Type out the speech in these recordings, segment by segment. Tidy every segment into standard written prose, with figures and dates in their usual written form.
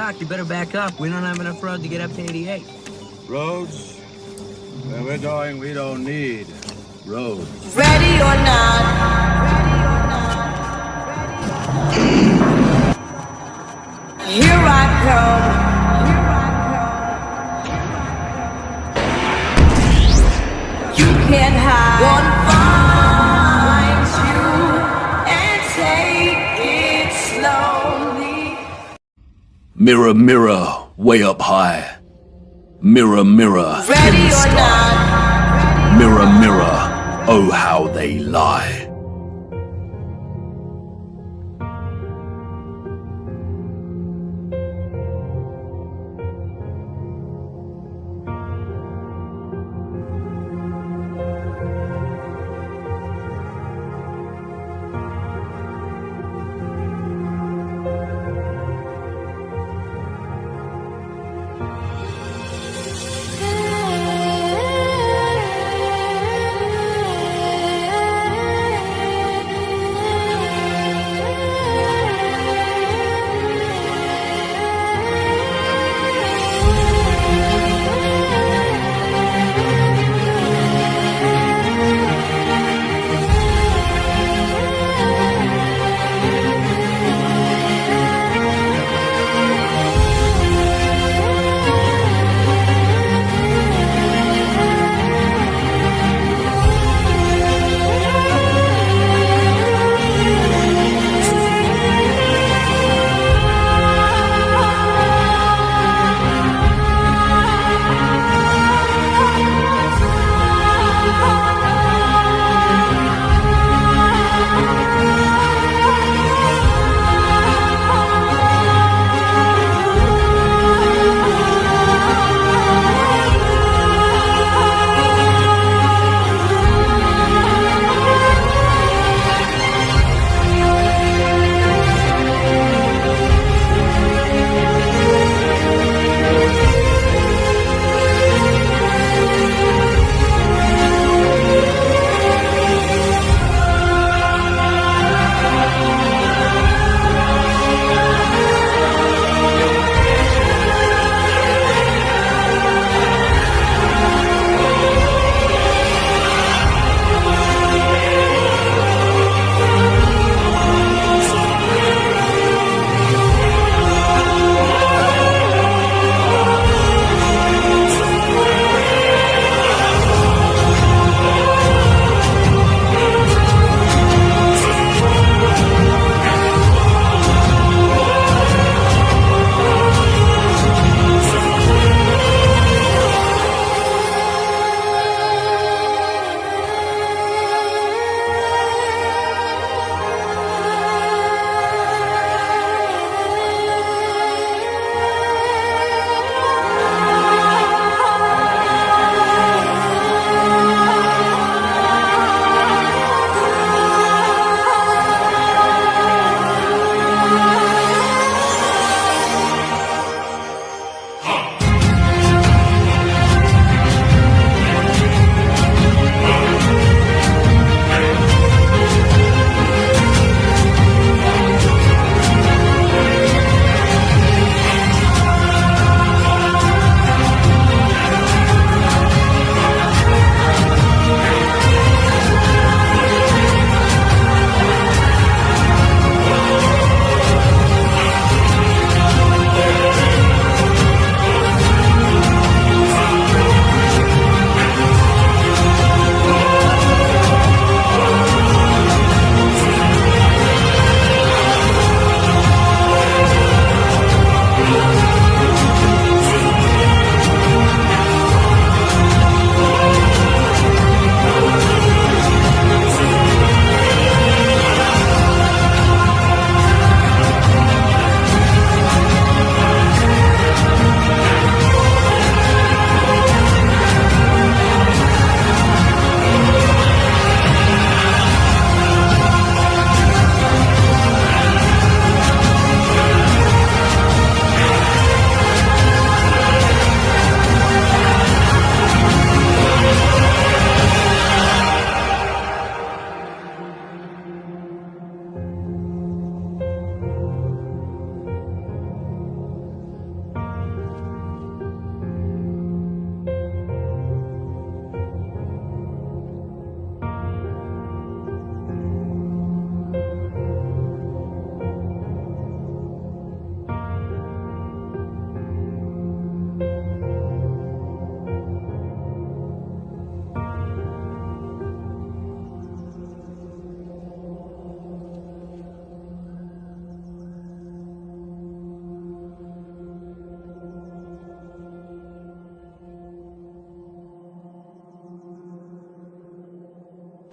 shocked. You better back up. We don't have enough road to get up to 88. Roads? Where we're going, we don't need roads. Ready or not. Here I come. You can't hide. One finds you and take it slowly. Mirror, mirror, way up high. Mirror, mirror, Ready in the or sky. not. Mirror, mirror, oh how they lie.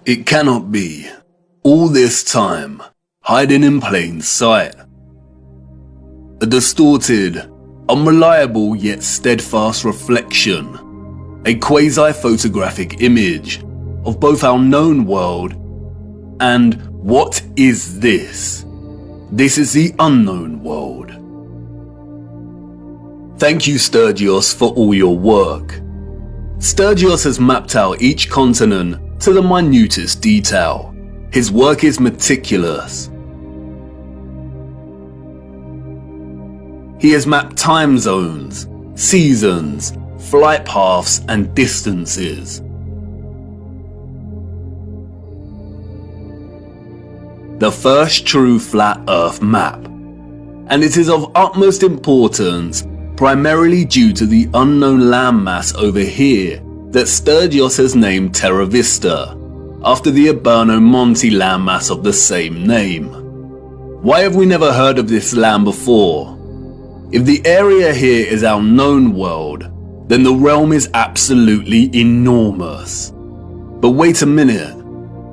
It cannot be. All this time, hiding in plain sight. A distorted, unreliable yet steadfast reflection. A quasi-photographic image of both our known world and what is this? This is the unknown world. Thank you, Sturgios, for all your work. Sturgios has mapped out each continent to the minutest detail. His work is meticulous. He has mapped time zones, seasons, flight paths, and distances. The first true flat Earth map. And it is of utmost importance, primarily due to the unknown landmass over here that Sturgios has named Terra Vista, after the Aberno Monte landmass of the same name. Why have we never heard of this land before? If the area here is our known world, then the realm is absolutely enormous. But wait a minute.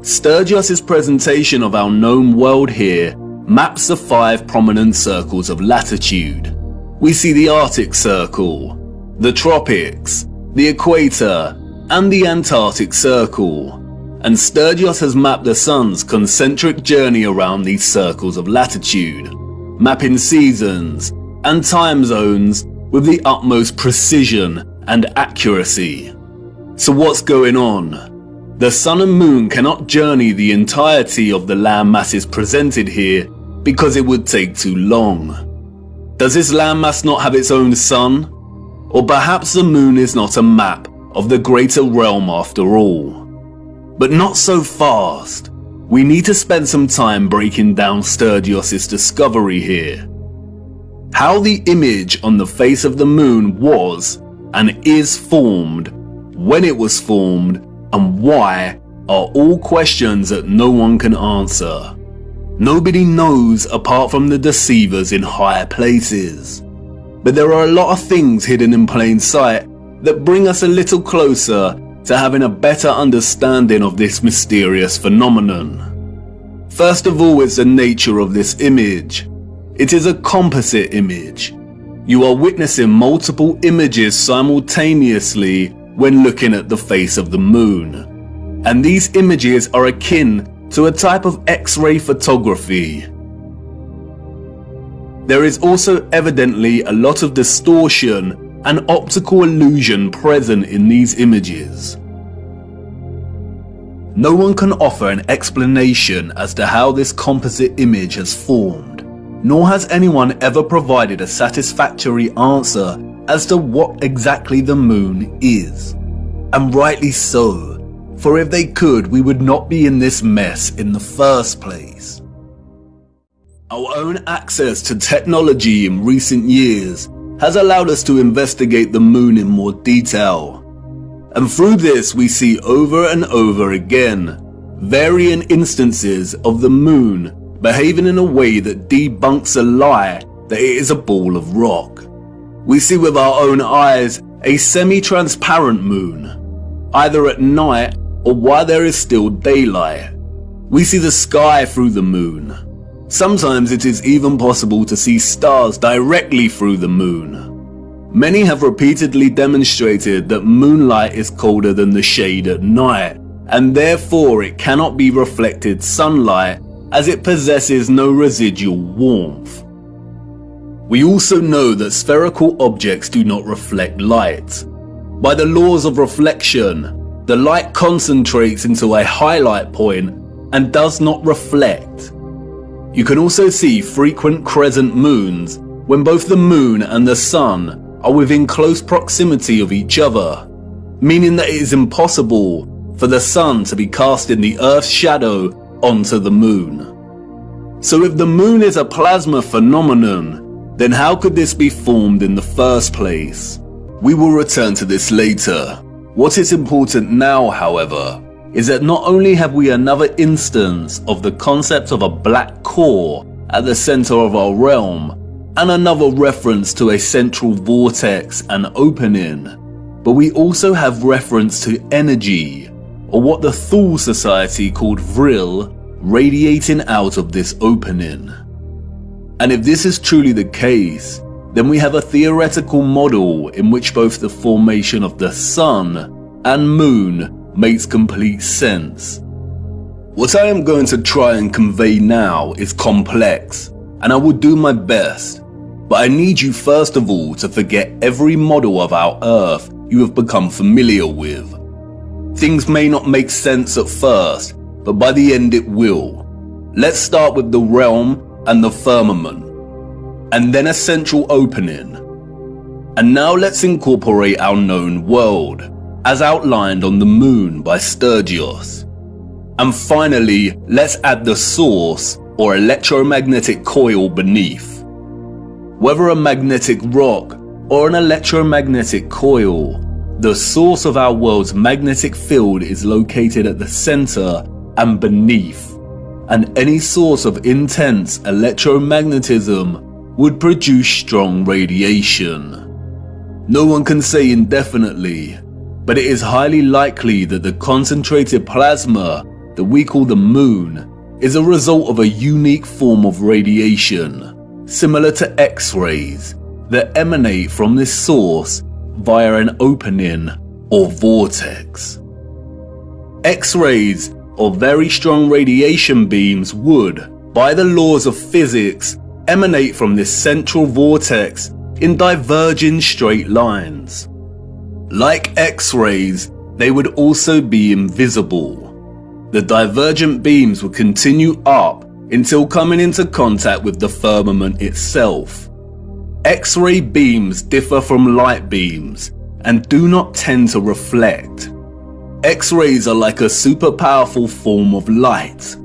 Sturgios' presentation of our known world here maps the 5 prominent circles of latitude. We see the Arctic Circle, the Tropics, the Equator, and the Antarctic Circle. And Sturgios has mapped the sun's concentric journey around these circles of latitude, mapping seasons and time zones with the utmost precision and accuracy. So what's going on? The sun and moon cannot journey the entirety of the land masses presented here because it would take too long. Does this landmass not have its own sun? Or perhaps the moon is not a map of the greater realm after all. But not so fast. We need to spend some time breaking down Sturgios' discovery here. How the image on the face of the moon was and is formed, when it was formed, and why are all questions that no one can answer. Nobody knows apart from the deceivers in higher places. But there are a lot of things hidden in plain sight that bring us a little closer to having a better understanding of this mysterious phenomenon. First of all is the nature of this image. It is a composite image. You are witnessing multiple images simultaneously when looking at the face of the moon. And these images are akin to a type of X-ray photography. There is also evidently a lot of distortion and optical illusion present in these images. No one can offer an explanation as to how this composite image has formed, nor has anyone ever provided a satisfactory answer as to what exactly the moon is. And rightly so. For if they could, we would not be in this mess in the first place. Our own access to technology in recent years has allowed us to investigate the moon in more detail. And through this we see over and over again varying instances of the moon behaving in a way that debunks a lie that it is a ball of rock. We see with our own eyes a semi-transparent moon, either at night or while there is still daylight. We see the sky through the moon. Sometimes it is even possible to see stars directly through the moon. Many have repeatedly demonstrated that moonlight is colder than the shade at night, and therefore it cannot be reflected sunlight as it possesses no residual warmth. We also know that spherical objects do not reflect light. By the laws of reflection, the light concentrates into a highlight point and does not reflect. You can also see frequent crescent moons when both the moon and the sun are within close proximity of each other, meaning that it is impossible for the sun to be casting the Earth's shadow onto the moon. So if the moon is a plasma phenomenon, then how could this be formed in the first place? We will return to this later. What is important now, however, is that not only have we another instance of the concept of a black core at the center of our realm, and another reference to a central vortex and opening, but we also have reference to energy, or what the Thule Society called vril, radiating out of this opening. And if this is truly the case, then we have a theoretical model in which both the formation of the sun and moon makes complete sense. What I am going to try and convey now is complex, and I will do my best, but I need you first of all to forget every model of our Earth you have become familiar with. Things may not make sense at first, but by the end it will. Let's start with the realm and the firmament, and then a central opening. And now let's incorporate our known world, as outlined on the moon by Sturgios. And finally, let's add the source or electromagnetic coil beneath. Whether a magnetic rock or an electromagnetic coil, the source of our world's magnetic field is located at the center and beneath, and any source of intense electromagnetism would produce strong radiation. No one can say indefinitely, but it is highly likely that the concentrated plasma that we call the moon is a result of a unique form of radiation, similar to X-rays, that emanate from this source via an opening or vortex. X-rays, or very strong radiation beams, would, by the laws of physics, emanate from this central vortex in diverging straight lines. Like X-rays, they would also be invisible. The divergent beams would continue up until coming into contact with the firmament itself. X-ray beams differ from light beams and do not tend to reflect. X-rays are like a super powerful form of light,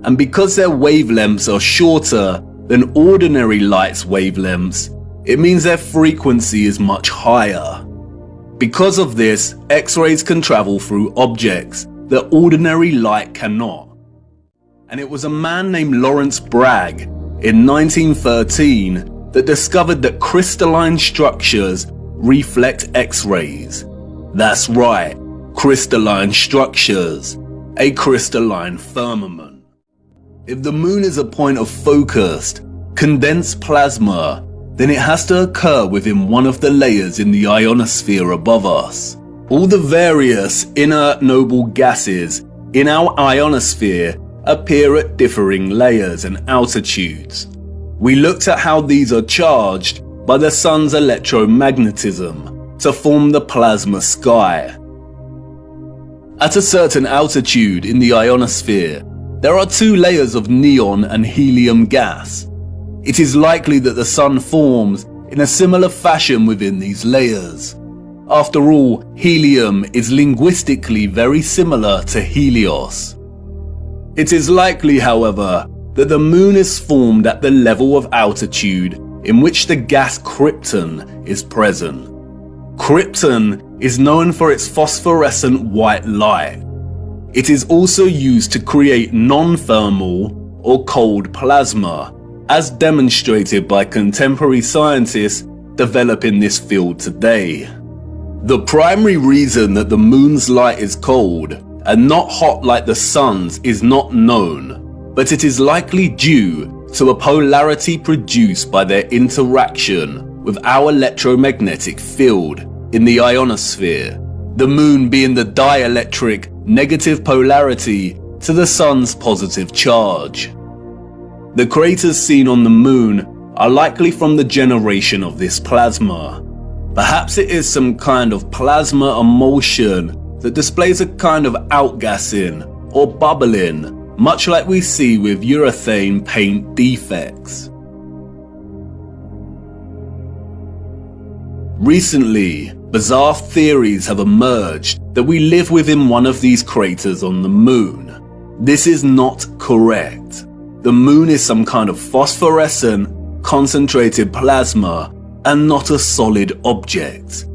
and because their wavelengths are shorter than ordinary light's wavelengths, it means their frequency is much higher. Because of this, X-rays can travel through objects that ordinary light cannot. And it was a man named Lawrence Bragg in 1913 that discovered that crystalline structures reflect X-rays. That's right, crystalline structures, a crystalline firmament. If the moon is a point of focused, condensed plasma, then it has to occur within one of the layers in the ionosphere above us. All the various inert noble gases in our ionosphere appear at differing layers and altitudes. We looked at how these are charged by the sun's electromagnetism to form the plasma sky. At a certain altitude in the ionosphere, there are two layers of neon and helium gas. It is likely that the sun forms in a similar fashion within these layers. After all, helium is linguistically very similar to Helios. It is likely, however, that the moon is formed at the level of altitude in which the gas krypton is present. Krypton is known for its phosphorescent white light. It is also used to create non-thermal or cold plasma, as demonstrated by contemporary scientists developing this field today. The primary reason that the moon's light is cold and not hot like the sun's is not known, but it is likely due to a polarity produced by their interaction with our electromagnetic field in the ionosphere, the moon being the dielectric negative polarity to the sun's positive charge. The craters seen on the moon are likely from the generation of this plasma. Perhaps it is some kind of plasma emulsion that displays a kind of outgassing or bubbling, much like we see with urethane paint defects. Recently, bizarre theories have emerged that we live within one of these craters on the moon. This is not correct. The moon is some kind of phosphorescent, concentrated plasma and not a solid object.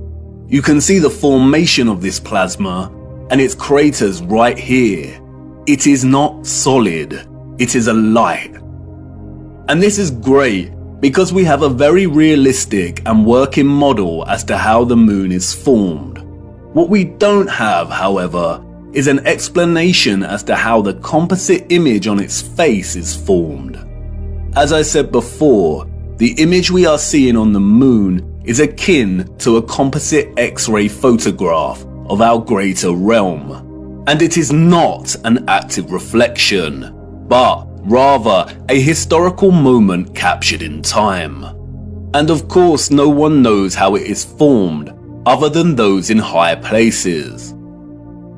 You can see the formation of this plasma and its craters right here. It is not solid, it is a light. And this is great because we have a very realistic and working model as to how the moon is formed. What we don't have, however, is an explanation as to how the composite image on its face is formed. As I said before, the image we are seeing on the moon is akin to a composite X-ray photograph of our greater realm, and it is not an active reflection, but rather a historical moment captured in time. And of course, no one knows how it is formed other than those in high places.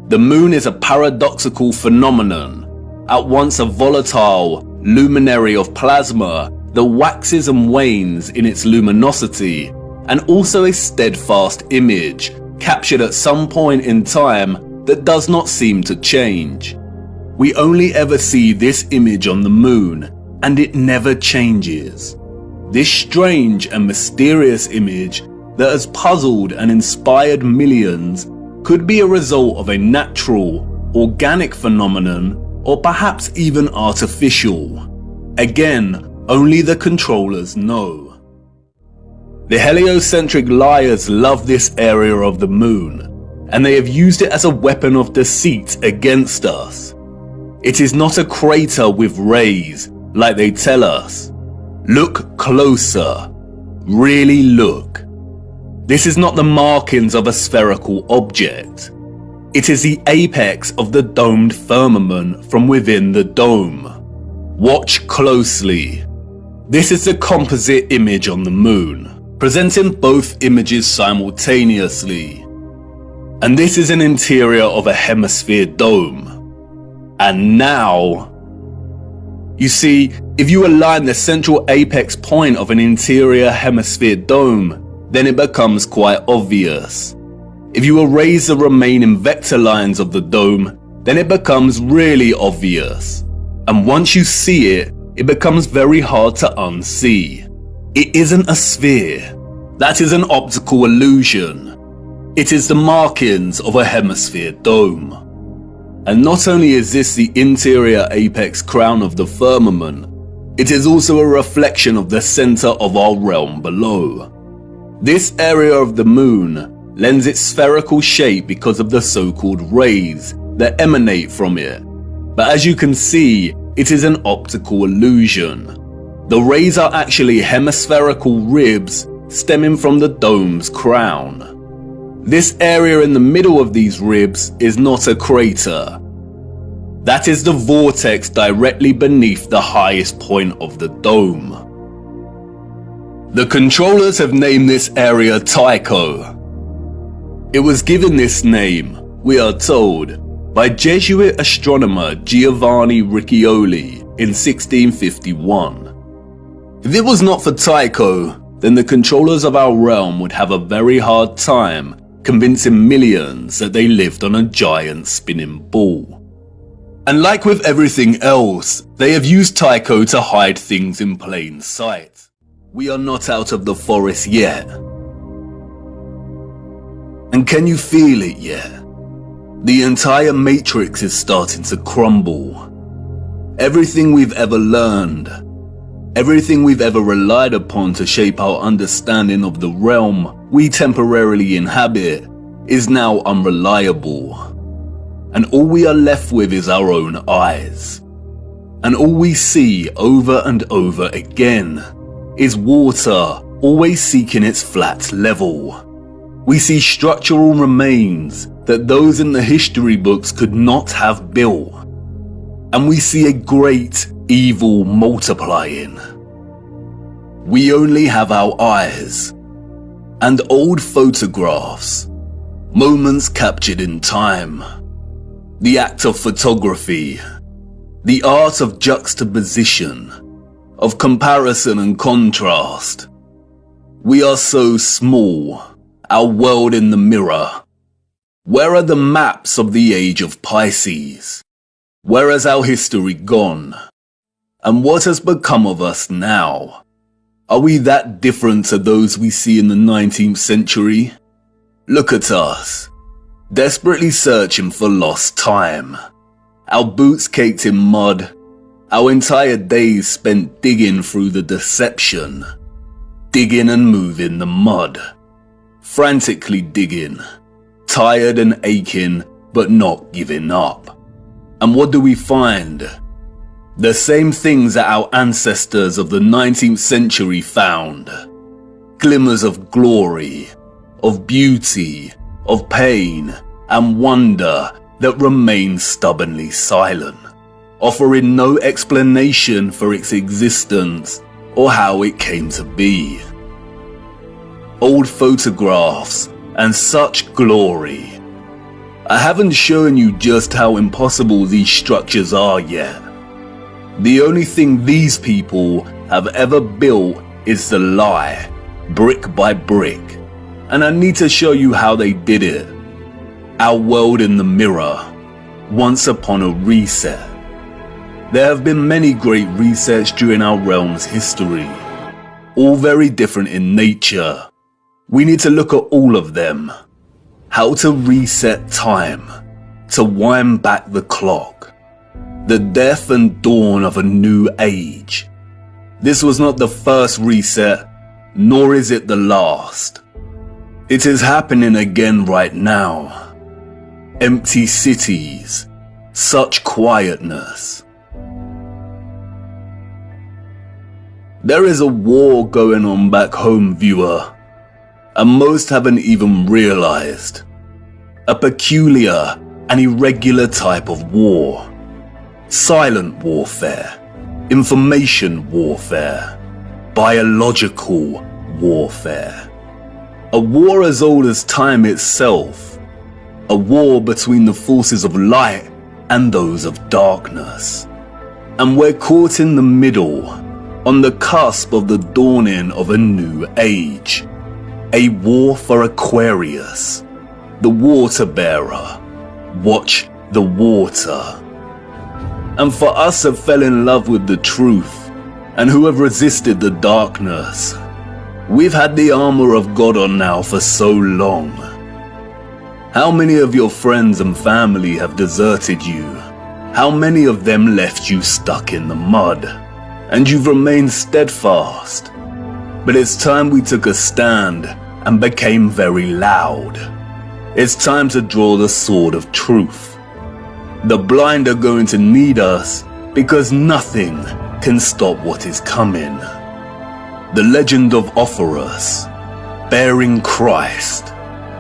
The moon is a paradoxical phenomenon, at once a volatile luminary of plasma that waxes and wanes in its luminosity, and also a steadfast image captured at some point in time that does not seem to change. We only ever see this image on the moon, and it never changes. This strange and mysterious image that has puzzled and inspired millions could be a result of a natural, organic phenomenon, or perhaps even artificial. Again, only the controllers know. The heliocentric liars love this area of the moon, and they have used it as a weapon of deceit against us. It is not a crater with rays, like they tell us. Look closer. Really look. This is not the markings of a spherical object. It is the apex of the domed firmament from within the dome. Watch closely. This is the composite image on the moon, presenting both images simultaneously. And this is an interior of a hemisphere dome. And now, you see, if you align the central apex point of an interior hemisphere dome, then it becomes quite obvious. If you erase the remaining vector lines of the dome, then it becomes really obvious. And once you see it, it becomes very hard to unsee. It isn't a sphere. That is an optical illusion. It is the markings of a hemisphere dome. And not only is this the interior apex crown of the firmament, it is also a reflection of the center of our realm below. This area of the moon lends its spherical shape because of the so-called rays that emanate from it. But as you can see, it is an optical illusion. The rays are actually hemispherical ribs stemming from the dome's crown. This area in the middle of these ribs is not a crater. That is the vortex directly beneath the highest point of the dome. The controllers have named this area Tycho. It was given this name, we are told, by Jesuit astronomer Giovanni Riccioli in 1651. If it was not for Tycho, then the controllers of our realm would have a very hard time convincing millions that they lived on a giant spinning ball. And like with everything else, they have used Tycho to hide things in plain sight. We are not out of the forest yet. And can you feel it yet? The entire matrix is starting to crumble. Everything we've ever learned, everything we've ever relied upon to shape our understanding of the realm we temporarily inhabit, is now unreliable. And all we are left with is our own eyes. And all we see over and over again is water always seeking its flat level. We see structural remains that those in the history books could not have built. And we see a great evil multiplying. We only have our eyes and old photographs, moments captured in time, the act of photography, the art of juxtaposition, of comparison and contrast. We are so small, our world in the mirror. Where are the maps of the age of Pisces? Where has our history gone? And what has become of us now? Are we that different to those we see in the 19th century? Look at us, desperately searching for lost time. Our boots caked in mud, our entire days spent digging through the deception. Digging and moving the mud. Frantically digging, tired and aching, but not giving up. And what do we find? The same things that our ancestors of the 19th century found. Glimmers of glory, of beauty, of pain, and wonder that remain stubbornly silent, offering no explanation for its existence or how it came to be. Old photographs and such glory. I haven't shown you just how impossible these structures are yet. The only thing these people have ever built is the lie, brick by brick, and I need to show you how they did it. Our world in the mirror, once upon a reset. There have been many great resets during our realm's history, all very different in nature. We need to look at all of them. How to reset time, to wind back the clock. The death and dawn of a new age. This was not the first reset, nor is it the last. It is happening again right now. Empty cities, such quietness. There is a war going on back home, viewer, and most haven't even realized. A peculiar and irregular type of war. Silent warfare, information warfare, biological warfare. A war as old as time itself. A war between the forces of light and those of darkness. And we're caught in the middle, on the cusp of the dawning of a new age. A war for Aquarius, the water bearer. Watch the water. And for us who fell in love with the truth, and who have resisted the darkness, we've had the armor of God on now for so long. How many of your friends and family have deserted you? How many of them left you stuck in the mud? And you've remained steadfast. But it's time we took a stand and became very loud. It's time to draw the sword of truth. The blind are going to need us because nothing can stop what is coming. The legend of Offerus, bearing Christ,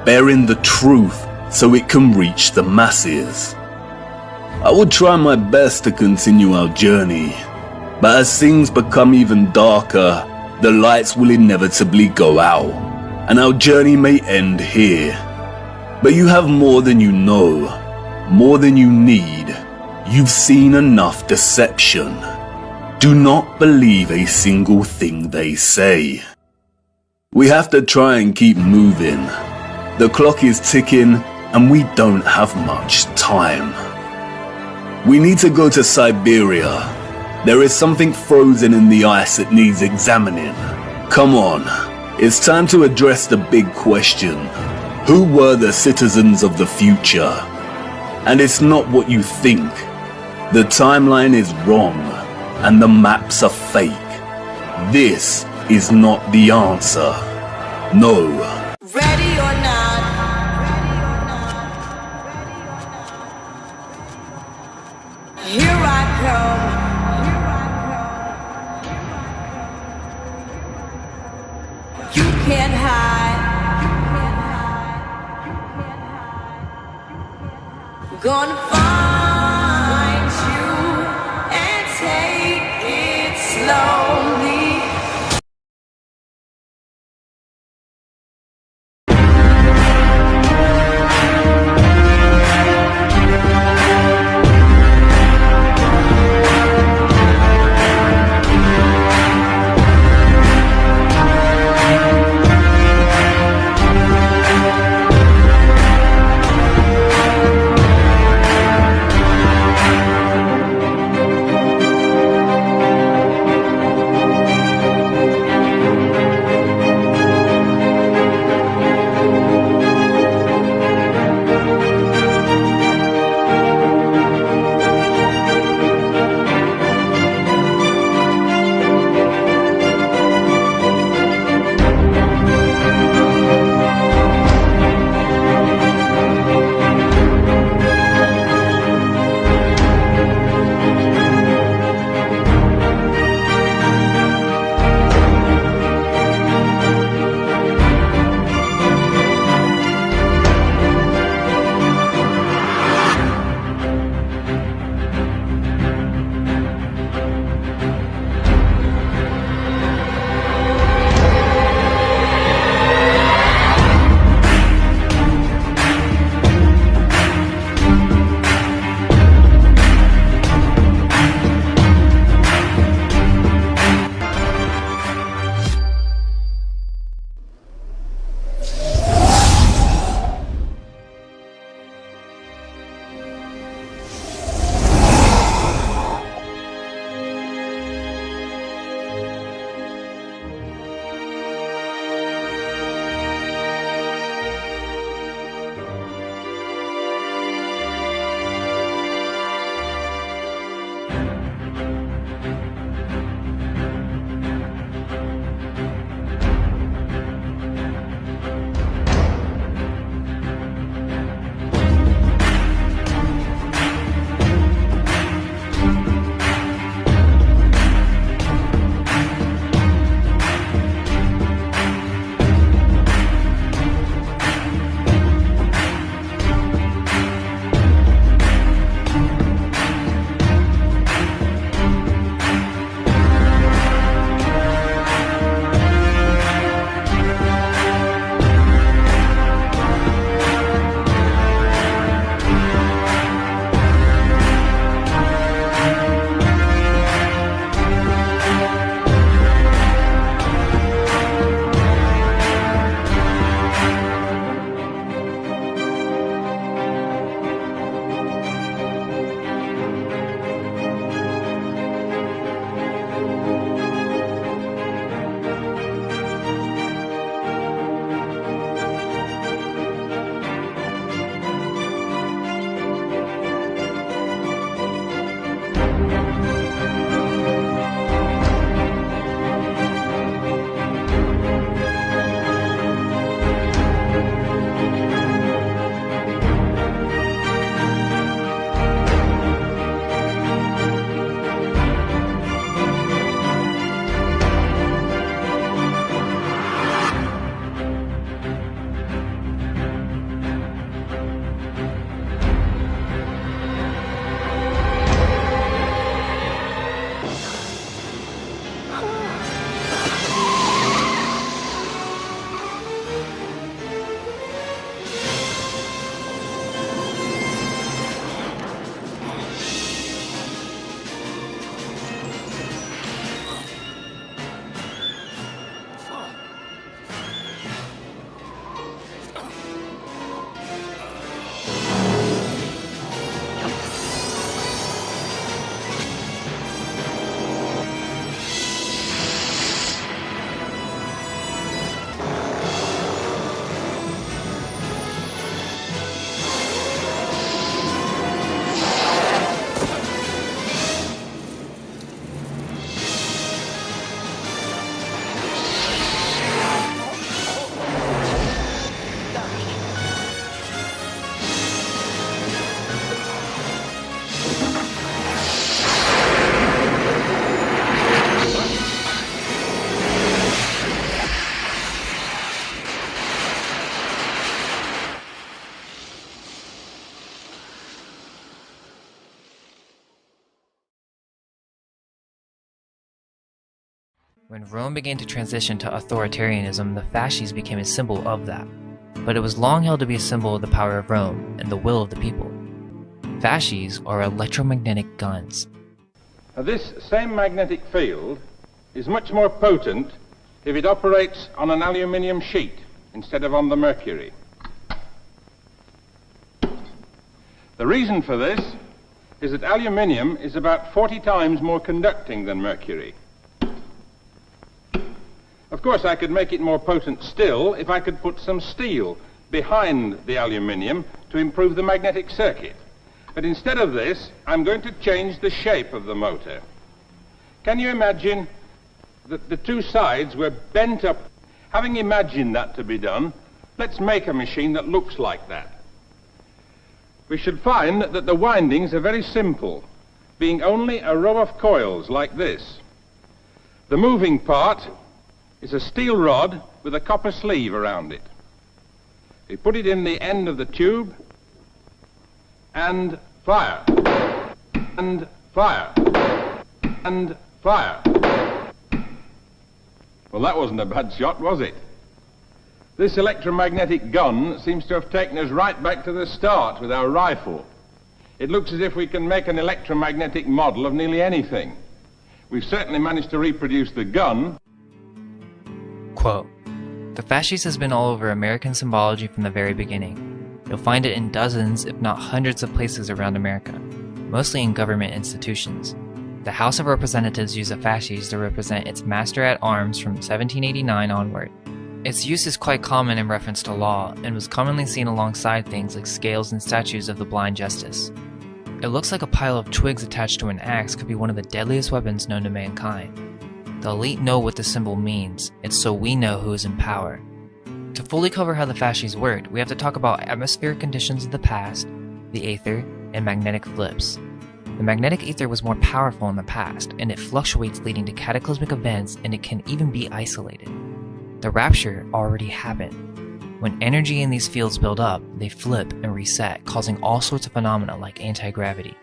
bearing the truth so it can reach the masses. I will try my best to continue our journey, but as things become even darker, the lights will inevitably go out, and our journey may end here. But you have more than you know. More than you need. You've seen enough deception. Do not believe a single thing they say. We have to try and keep moving. The clock is ticking and we don't have much time. We need to go to Siberia. There is something frozen in the ice that needs examining. Come on, it's time to address the big question. Who were the citizens of the future? And it's not what you think. The timeline is wrong, and the maps are fake. This is not the answer. No. Ready or not? Here I come. You can't hide. Gonna find you and take it slowly. When Rome began to transition to authoritarianism, the fasces became a symbol of that. But it was long held to be a symbol of the power of Rome and the will of the people. Fasces are electromagnetic guns. This same magnetic field is much more potent if it operates on an aluminium sheet instead of on the mercury. The reason for this is that aluminium is about 40 times more conducting than mercury. Of course, I could make it more potent still if I could put some steel behind the aluminium to improve the magnetic circuit. But instead of this, I'm going to change the shape of the motor. Can you imagine that the two sides were bent up? Having imagined that to be done, let's make a machine that looks like that. We should find that the windings are very simple, being only a row of coils like this. The moving part is a steel rod with a copper sleeve around it. We put it in the end of the tube and fire, and fire, and fire. Well, that wasn't a bad shot, was it? This electromagnetic gun seems to have taken us right back to the start with our rifle. It looks as if we can make an electromagnetic model of nearly anything. We've certainly managed to reproduce the gun. Quote, "The fasces has been all over American symbology from the very beginning. You'll find it in dozens, if not hundreds of places around America, mostly in government institutions. The House of Representatives used the fasces to represent its master-at-arms from 1789 onward. Its use is quite common in reference to law, and was commonly seen alongside things like scales and statues of the blind justice. It looks like a pile of twigs attached to an axe could be one of the deadliest weapons known to mankind. The elite know what the symbol means, it's so we know who is in power. To fully cover how the fasces worked, we have to talk about atmospheric conditions of the past, the aether, and magnetic flips. The magnetic ether was more powerful in the past, and it fluctuates leading to cataclysmic events, and it can even be isolated. The rapture already happened. When energy in these fields build up, they flip and reset, causing all sorts of phenomena like anti-gravity.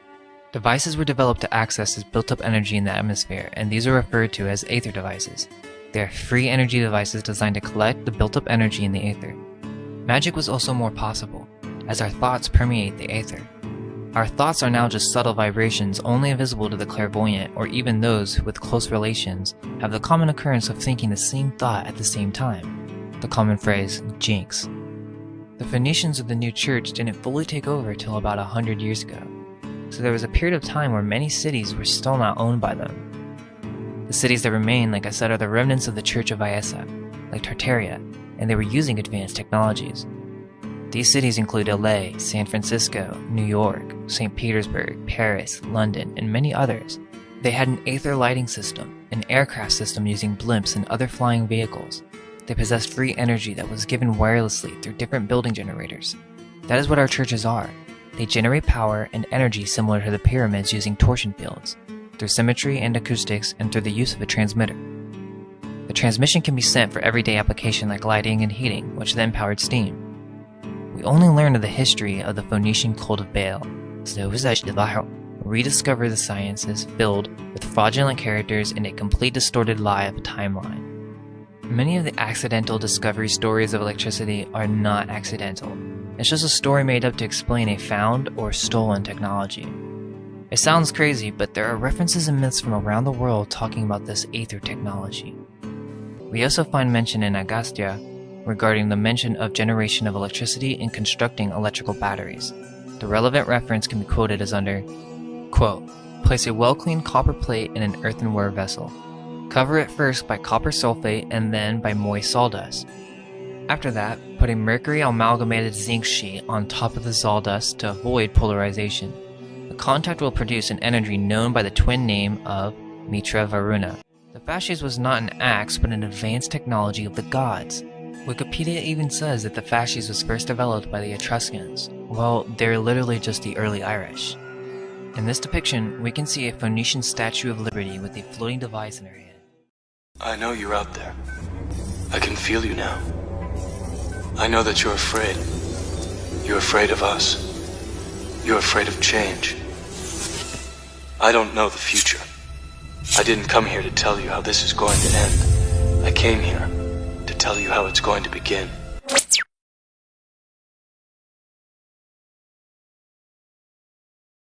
Devices were developed to access this built-up energy in the atmosphere, and these are referred to as aether devices. They are free energy devices designed to collect the built-up energy in the aether. Magic was also more possible, as our thoughts permeate the aether. Our thoughts are now just subtle vibrations only visible to the clairvoyant, or even those who with close relations have the common occurrence of thinking the same thought at the same time. The common phrase, jinx. The Phoenicians of the new church didn't fully take over till about 100 years ago, so there was a period of time where many cities were still not owned by them. The cities that remain, like I said, are the remnants of the Church of Iessa, like Tartaria, and they were using advanced technologies. These cities include LA, San Francisco, New York, St. Petersburg, Paris, London, and many others. They had an aether lighting system, an aircraft system using blimps and other flying vehicles. They possessed free energy that was given wirelessly through different building generators. That is what our churches are. They generate power and energy similar to the pyramids using torsion fields, through symmetry and acoustics, and through the use of a transmitter. The transmission can be sent for everyday application like lighting and heating, which then powered steam. We only learn of the history of the Phoenician cult of Baal, rediscover the sciences filled with fraudulent characters and a complete distorted lie of a timeline. Many of the accidental discovery stories of electricity are not accidental. It's just a story made up to explain a found or stolen technology. It sounds crazy, but there are references and myths from around the world talking about this aether technology. We also find mention in Agastya regarding the mention of generation of electricity and constructing electrical batteries. The relevant reference can be quoted as under, quote, "Place a well-cleaned copper plate in an earthenware vessel. Cover it first by copper sulfate and then by moist sawdust. After that, put a mercury amalgamated zinc sheet on top of the sawdust to avoid polarization. The contact will produce an energy known by the twin name of Mitra Varuna." The fasces was not an axe but an advanced technology of the gods. Wikipedia even says that the fasces was first developed by the Etruscans. Well, they're literally just the early Irish. In this depiction, we can see a Phoenician Statue of Liberty with a floating device in her hand. I know you're out there. I can feel you now. I know that you're afraid. You're afraid of us. You're afraid of change. I don't know the future, I didn't come here to tell you how this is going to end. I came here to tell you how it's going to begin.